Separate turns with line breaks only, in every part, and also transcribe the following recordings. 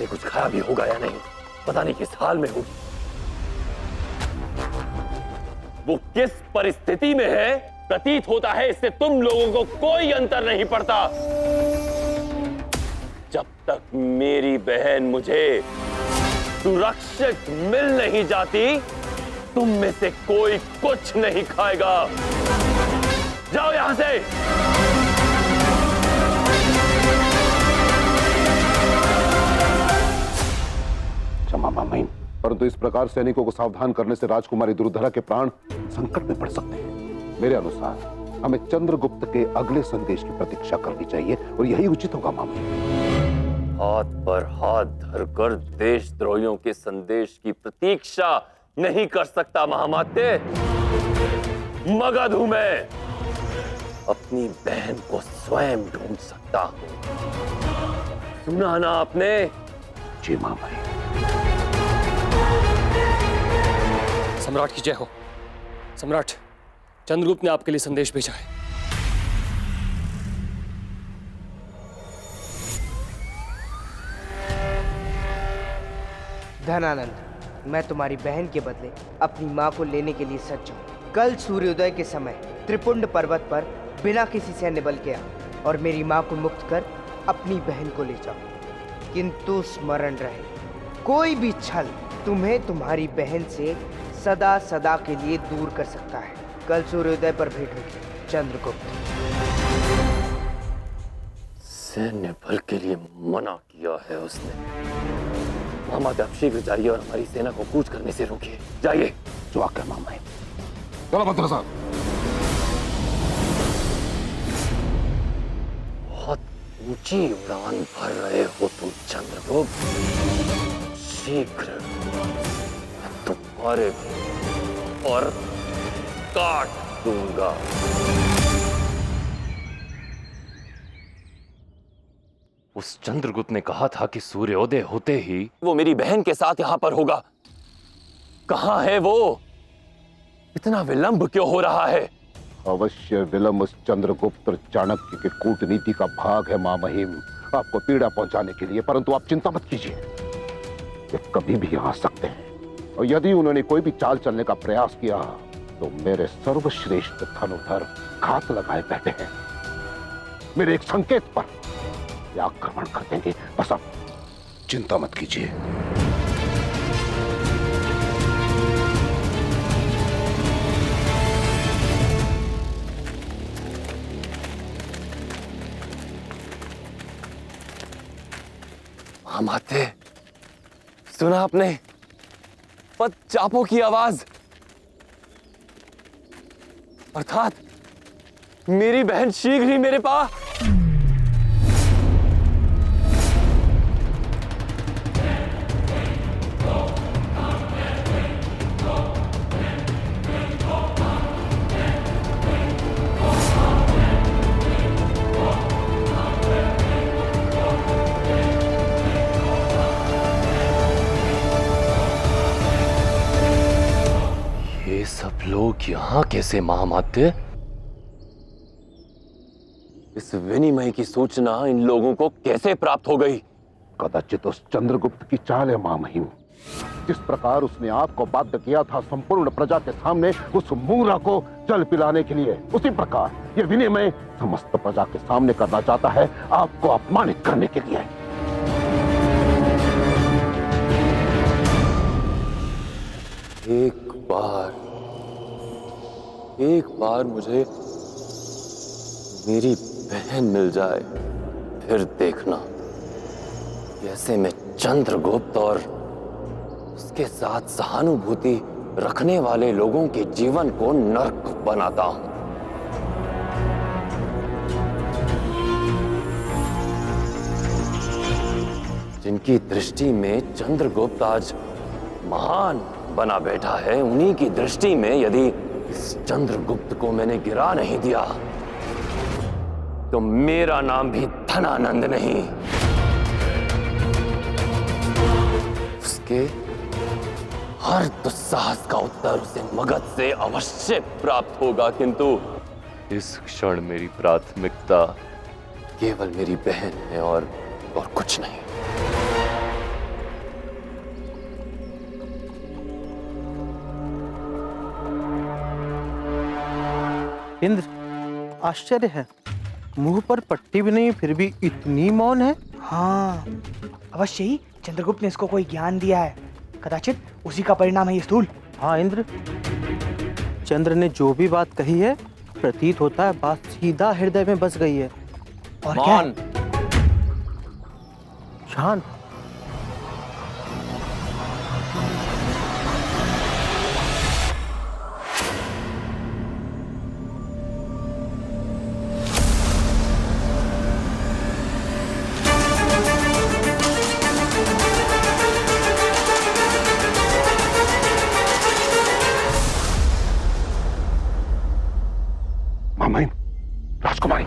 नहीं कुछ खाया भी होगा या नहीं, पता नहीं किस हाल में होगी। वो किस परिस्थिति में है, प्रतीत होता है इससे तुम लोगों को कोई अंतर नहीं पड़ता। जब तक मेरी बहन मुझे सुरक्षित मिल नहीं जाती, तुम में से कोई कुछ नहीं खाएगा। जाओ यहां से।
क्षमा मामहीम, परंतु इस प्रकार सैनिकों को सावधान करने से राजकुमारी दुर्धरा के प्राण संकट में पड़ सकते हैं। मेरे अनुसार हमें चंद्रगुप्त के अगले संदेश की प्रतीक्षा करनी चाहिए और यही उचित होगा मामहीम।
हाथ पर हाथ धरकर देशद्रोहियों के संदेश की प्रतीक्षा नहीं कर सकता महामात्य। मगध हूं मैं, अपनी बहन को स्वयं ढूंढ सकता हूं। सुना ना आपने?
जी मामहीम।
सम्राट की जय हो। सम्राट, चंद्रगुप्त ने आपके लिए संदेश भेजा है।
धनानंद, मैं तुम्हारी बहन के बदले अपनी मां को लेने के लिए सज्ज हूं। कल सूर्योदय के समय त्रिपुंड पर्वत पर बिना किसी सैन्य बल के आ और मेरी मां को मुक्त कर अपनी बहन को ले जाओ। किंतु स्मरण रहे, कोई भी छल तुम्हें तुम्हारी बहन से सदा सदा के लिए दूर कर सकता है। कल सूर्योदय पर भेंट होगी। चंद्रगुप्त।
सैन्य बल के लिए मना किया है उसने। महामात्य, आप शीघ्र जाइए और हमारी सेना को कूच करने से रोकिए। जाइए।
जो आज्ञा मामहीम। चलो भद्र साहब।
बहुत ऊंची उड़ान भर रहे हो तुम चंद्रगुप्त। शीघ्र तुम्हारे और काट दूंगा। उस चंद्रगुप्त ने कहा था कि सूर्योदय होते ही वो मेरी बहन के साथ यहां पर होगा। कहां है वो? इतना विलंब क्यों हो रहा है?
अवश्य विलंब उस चंद्रगुप्त और चाणक्य की कूटनीति का भाग है मामहीम, आपको पीड़ा पहुंचाने के लिए। परंतु आप चिंता मत कीजिए, वे कभी भी आ सकते हैं और यदि उन्होंने कोई भी चाल चलने का प्रयास किया तो मेरे सर्वश्रेष्ठ धनुधर घात लगाए बैठे हैं। मेरे एक संकेत पर ये आक्रमण कर देंगे। बस आप चिंता मत कीजिए।
महामात्य, सुना आपने? पद चापों की आवाज, अर्थात मेरी बहन शीघ्र ही मेरे पास। सब लोग यहां कैसे महामात्य? इस विनिमय की सूचना इन लोगों को कैसे प्राप्त हो गई?
कदाचित उस चंद्रगुप्त की चाल है मामहीम। जिस प्रकार उसने आपको बाध्य किया था संपूर्ण प्रजा के सामने उस मूंगरा को जल पिलाने के लिए, उसी प्रकार ये विनिमय समस्त प्रजा के सामने करना चाहता है, आपको अपमानित करने के लिए।
एक बार मुझे मेरी बहन मिल जाए, फिर देखना कैसे मैं चंद्रगुप्त और उसके साथ सहानुभूति रखने वाले लोगों के जीवन को नर्क बनाता हूं। जिनकी दृष्टि में चंद्रगुप्त आज महान बना बैठा है, उन्हीं की दृष्टि में यदि इस चंद्रगुप्त को मैंने गिरा नहीं दिया तो मेरा नाम भी धनानंद नहीं। उसके हर दुस्साहस का उत्तर उसे मगध से अवश्य प्राप्त होगा, किंतु इस क्षण मेरी प्राथमिकता केवल मेरी बहन है और कुछ नहीं।
इंद्र, आश्चर्य है, मुंह पर पट्टी भी नहीं फिर भी इतनी मौन है।
हाँ, अवश्य ही चंद्रगुप्त ने इसको कोई ज्ञान दिया है। कदाचित उसी का परिणाम है ये स्थूल।
हाँ इंद्र, चंद्र ने जो भी बात कही है, प्रतीत होता है बात सीधा हृदय में बस गई है।
और क्या है?
मौन।
शांत।
मामहिम, राजकुमारी।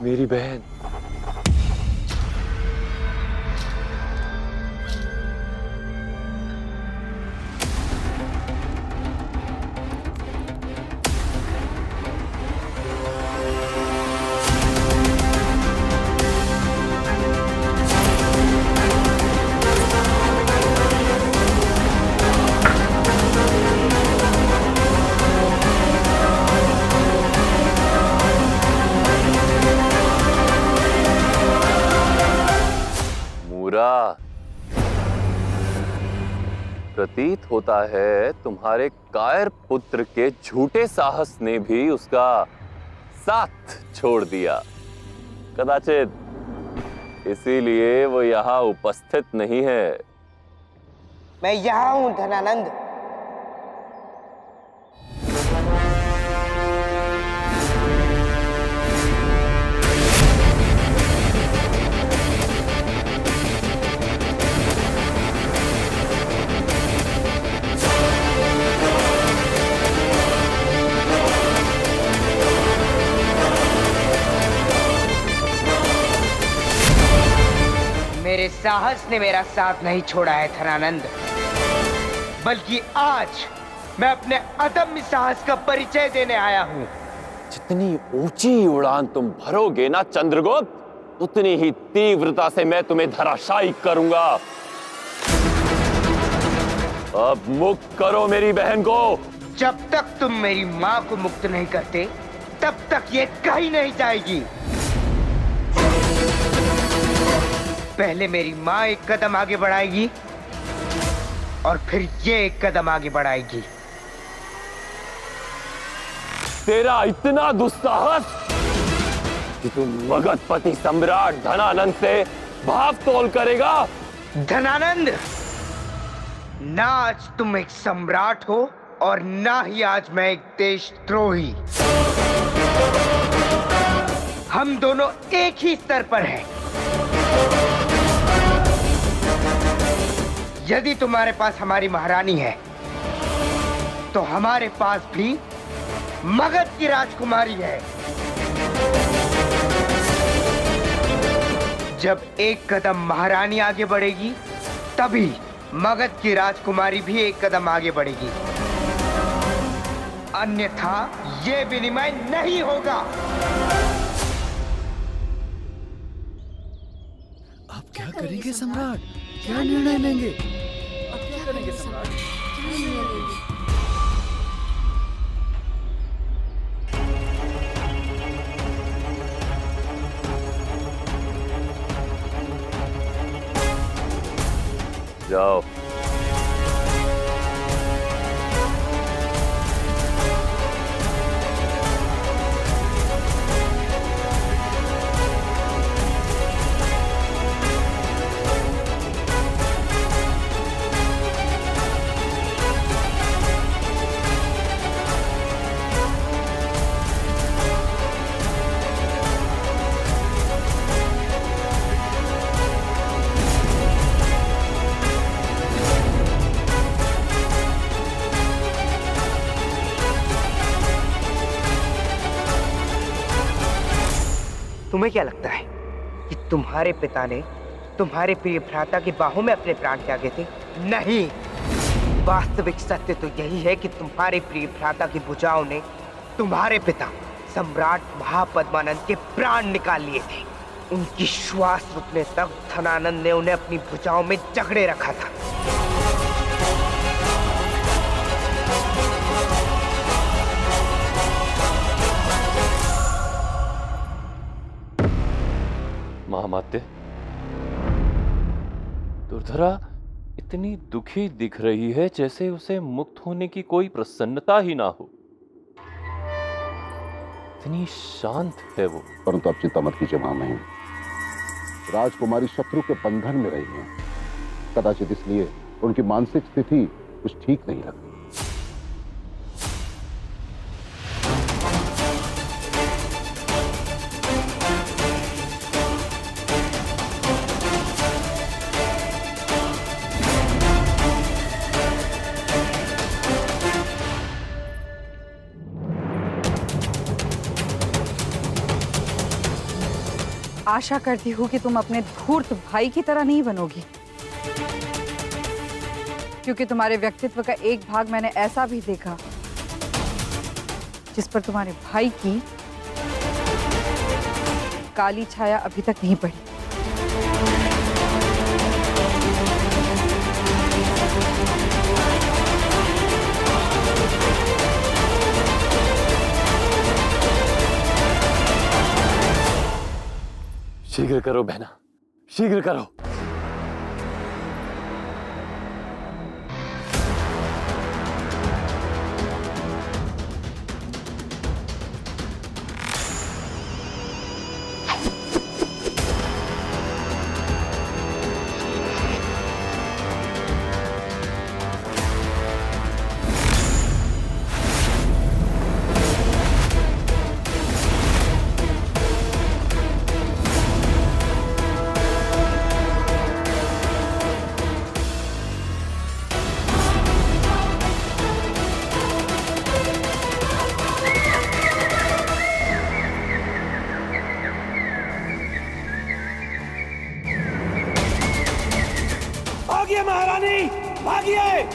मेरी बहन। प्रतीत होता है तुम्हारे कायर पुत्र के झूठे साहस ने भी उसका साथ छोड़ दिया। कदाचित इसीलिए वो यहां उपस्थित नहीं है।
मैं यहाँ हूं धनानंद। मेरे साहस ने मेरा साथ नहीं छोड़ा है धनानंद, बल्कि आज मैं अपने अदम्य साहस का परिचय देने आया हूं।
जितनी ऊंची उड़ान तुम भरोगे ना चंद्रगुप्त, उतनी ही तीव्रता से मैं तुम्हें धराशायी करूंगा। अब मुक्त करो मेरी बहन को।
जब तक तुम मेरी मां को मुक्त नहीं करते, तब तक ये कहीं नहीं जाएगी। पहले मेरी मां एक कदम आगे बढ़ाएगी और फिर ये एक कदम आगे बढ़ाएगी।
तेरा इतना दुस्साहस कि तुम मगधपति सम्राट धनानंद से भाव तोल करेगा।
धनानंद, ना आज तुम एक सम्राट हो और ना ही आज मैं एक देशद्रोही। हम दोनों एक ही स्तर पर हैं। यदि तुम्हारे पास हमारी महारानी है, तो हमारे पास भी मगध की राजकुमारी है। जब एक कदम महारानी आगे बढ़ेगी, तभी मगध की राजकुमारी भी एक कदम आगे बढ़ेगी। अन्यथा ये विनिमय नहीं होगा।
अब क्या करेंगे सम्राट? क्या निर्णय लेंगे? अब क्या करेंगे सम्राट? क्या निर्णय लेंगे?
जाओ।
तुम्हें क्या लगता है कि तुम्हारे पिता ने तुम्हारे प्रिय भ्राता की बाहों में अपने प्राण त्यागे थे? नहीं, वास्तविक सत्य तो यही है कि तुम्हारे प्रिय भ्राता की भुजाओं ने तुम्हारे पिता सम्राट महापद्मानंद के प्राण निकाल लिए थे। उनकी श्वास रुकने तक धनानंद ने उन्हें अपनी भुजाओं में जकड़े रखा था।
महामाते, दुर्धरा इतनी दुखी दिख रही है जैसे उसे मुक्त होने की कोई प्रसन्नता ही ना हो। इतनी शांत है वो।
परंतु आप चिंता मत कीजिए महामहिम, राजकुमारी शत्रु के बंधन में रही हैं, कदाचित इसलिए उनकी मानसिक स्थिति कुछ ठीक नहीं लगती।
आशा करती हूँ कि तुम अपने धूर्त भाई की तरह नहीं बनोगी, क्योंकि तुम्हारे व्यक्तित्व का एक भाग मैंने ऐसा भी देखा जिस पर तुम्हारे भाई की काली छाया अभी तक नहीं पड़ी।
शीघ्र करो बहना, शीघ्र करो।
भागिए महारानी, भागिए।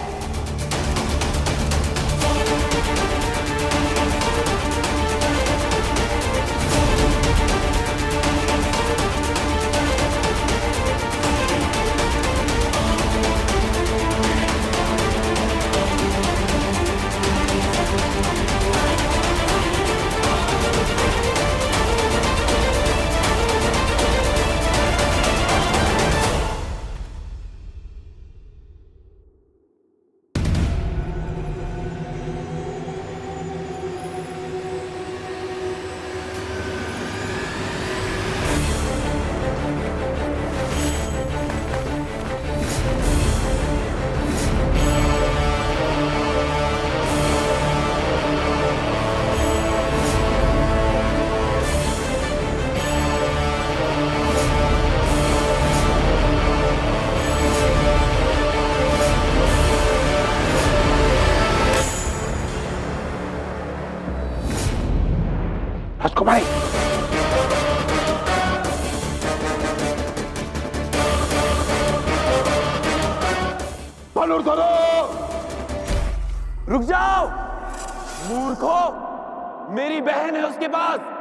राजकुमारी, धनुर्धरो,
रुक जाओ मूर्खों, मेरी बहन है उसके पास।